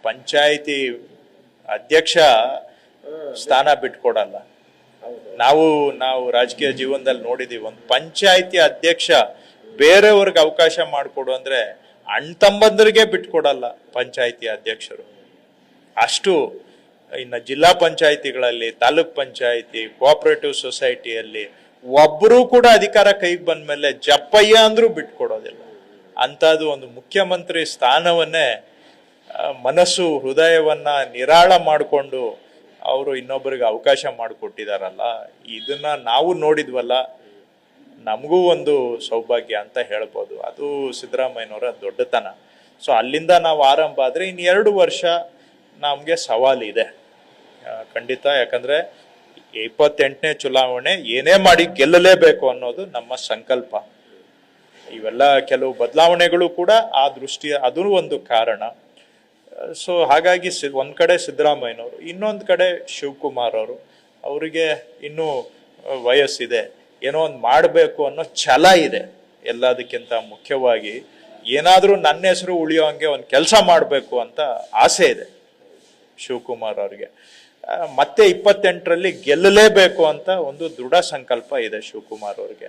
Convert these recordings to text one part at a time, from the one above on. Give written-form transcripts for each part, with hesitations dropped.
ಪಂಚಾಯಿತಿ ಅಧ್ಯಕ್ಷ ಸ್ಥಾನ ಬಿಟ್ಕೊಡಲ್ಲ. ನಾವು ರಾಜಕೀಯ ಜೀವನದಲ್ಲಿ ನೋಡಿದೀವಿ, ಒಂದು ಪಂಚಾಯಿತಿ ಅಧ್ಯಕ್ಷ ಬೇರೆಯವ್ರಿಗೆ ಅವಕಾಶ ಮಾಡಿಕೊಡು ಅಂದ್ರೆ ಅಣ್ತಂಬಂದರಿಗೆ ಬಿಟ್ಕೊಡಲ್ಲ ಪಂಚಾಯಿತಿ ಅಧ್ಯಕ್ಷರು. ಅಷ್ಟು ಇನ್ನು ಜಿಲ್ಲಾ ಪಂಚಾಯಿತಿಗಳಲ್ಲಿ, ತಾಲೂಕ್ ಪಂಚಾಯಿತಿ, ಕೋಆಪರೇಟಿವ್ ಸೊಸೈಟಿಯಲ್ಲಿ ಒಬ್ಬರು ಕೂಡ ಅಧಿಕಾರ ಕೈಗೆ ಬಂದ ಮೇಲೆ ಜಪ್ಪಯ್ಯ ಅಂದ್ರೂ ಬಿಟ್ಕೊಡೋದಿಲ್ಲ. ಅಂಥದ್ದು ಒಂದು ಮುಖ್ಯಮಂತ್ರಿ ಸ್ಥಾನವನ್ನೇ ಮನಸ್ಸು ಹೃದಯವನ್ನ ನಿರಾಳ ಮಾಡಿಕೊಂಡು ಅವರು ಇನ್ನೊಬ್ಬರಿಗೆ ಅವಕಾಶ ಮಾಡಿಕೊಟ್ಟಿದಾರಲ್ಲ, ಇದನ್ನ ನಾವು ನೋಡಿದ್ವಲ್ಲ, ನಮಗೂ ಒಂದು ಸೌಭಾಗ್ಯ ಅಂತ ಹೇಳ್ಬೋದು. ಅದು ಸಿದ್ದರಾಮಯ್ಯನವರ ದೊಡ್ಡತನ. ಸೊ ಅಲ್ಲಿಂದ ನಾವು ಆರಂಭ ಆದರೆ ಇನ್ನು 2 ವರ್ಷ ನಮಗೆ ಸವಾಲಿದೆ ಖಂಡಿತ. ಯಾಕಂದ್ರೆ 28ನೇ ಚುನಾವಣೆ ಏನೇ ಮಾಡಿ ಗೆಲ್ಲಲೇಬೇಕು ಅನ್ನೋದು ನಮ್ಮ ಸಂಕಲ್ಪ. ಇವೆಲ್ಲ ಕೆಲವು ಬದಲಾವಣೆಗಳು ಕೂಡ ಆ ದೃಷ್ಟಿ, ಅದು ಒಂದು ಕಾರಣ. ಸೊ ಹಾಗಾಗಿ ಒಂದ್ ಕಡೆ ಸಿದ್ದರಾಮಯ್ಯನವರು, ಇನ್ನೊಂದು ಕಡೆ ಶಿವಕುಮಾರ್ ಅವರು, ಅವರಿಗೆ ಇನ್ನೂ ವಯಸ್ಸಿದೆ, ಏನೋ ಒಂದು ಮಾಡಬೇಕು ಅನ್ನೋ ಛಲ ಇದೆ. ಎಲ್ಲದಕ್ಕಿಂತ ಮುಖ್ಯವಾಗಿ ಏನಾದರೂ ನನ್ನ ಹೆಸರು ಉಳಿಯೋ ಹಂಗೆ ಒಂದು ಕೆಲಸ ಮಾಡಬೇಕು ಅಂತ ಆಸೆ ಇದೆ ಶಿವಕುಮಾರ್ ಅವ್ರಿಗೆ. ಮತ್ತೆ 28ರಲ್ಲಿ ಗೆಲ್ಲಲೇಬೇಕು ಅಂತ ಒಂದು ದೃಢ ಸಂಕಲ್ಪ ಇದೆ ಶಿವಕುಮಾರ್ ಅವ್ರಿಗೆ.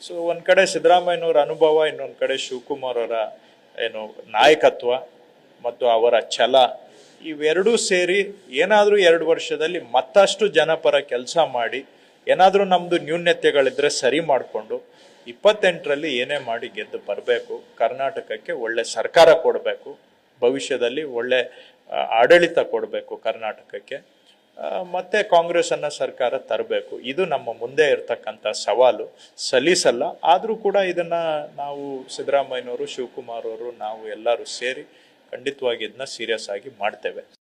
ಸೊ ಒಂದ್ ಕಡೆ ಸಿದ್ದರಾಮಯ್ಯನವರ ಅನುಭವ, ಇನ್ನೊಂದ್ ಕಡೆ ಶಿವಕುಮಾರ್ ಅವರ ನಾಯಕತ್ವ ಮತ್ತು ಅವರ ಛಲ, ಇವೆರಡೂ ಸೇರಿ ಏನಾದ್ರೂ 2 ವರ್ಷದಲ್ಲಿ ಮತ್ತಷ್ಟು ಜನಪರ ಕೆಲಸ ಮಾಡಿ, ಏನಾದ್ರೂ ನಮ್ದು ನ್ಯೂನ್ಯತೆಗಳಿದ್ರೆ ಸರಿ ಮಾಡಿಕೊಂಡು 28ರಲ್ಲಿ ಏನೇ ಮಾಡಿ ಗೆದ್ದು ಬರಬೇಕು. ಕರ್ನಾಟಕಕ್ಕೆ ಒಳ್ಳೆ ಸರ್ಕಾರ ಕೊಡಬೇಕು, ಭವಿಷ್ಯದಲ್ಲಿ ಒಳ್ಳೆ ಆಡಳಿತ ಕೊಡಬೇಕು ಕರ್ನಾಟಕಕ್ಕೆ, ಮತ್ತೆ ಕಾಂಗ್ರೆಸ್ ಅನ್ನ ಸರ್ಕಾರ ತರಬೇಕು. ಇದು ನಮ್ಮ ಮುಂದೆ ಇರ್ತಕ್ಕಂಥ ಸವಾಲು. ಸಲೀಸಲ್ಲ, ಆದ್ರೂ ಕೂಡ ಇದನ್ನ ನಾವು ಸಿದ್ದರಾಮಯ್ಯನವರು, ಶಿವಕುಮಾರ್ ಅವರು, ನಾವು ಎಲ್ಲರೂ ಸೇರಿ ಖಂಡಿತವಾಗಿ ಇದನ್ನ ಸೀರಿಯಸ್ ಆಗಿ ಮಾಡ್ತೇವೆ.